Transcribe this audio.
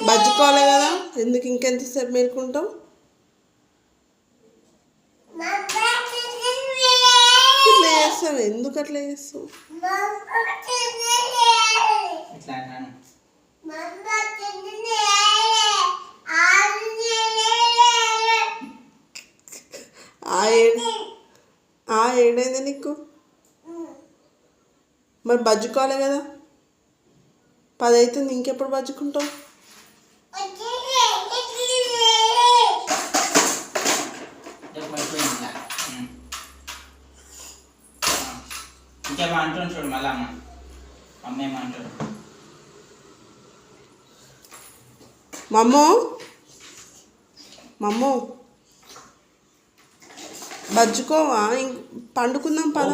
బజ్జుకోవాలి కదా, ఎందుకు ఇంకెంతసేపు మేలుకుంటావు? ఇట్లా చేస్తావు, ఎందుకు అట్లా చేస్తావు? ఏడైంది నీకు? మరి బజ్జుకోవాలి కదా, 10 అవుతుంది, ఇంకెప్పుడు బజ్జుకుంటావు? ఇంకేమో అంటుంది చూడు మళ్ళీ అమ్మ ఏమంటాడు? మమ్మో బజ్జుకోవా? పండుకుందాం పద.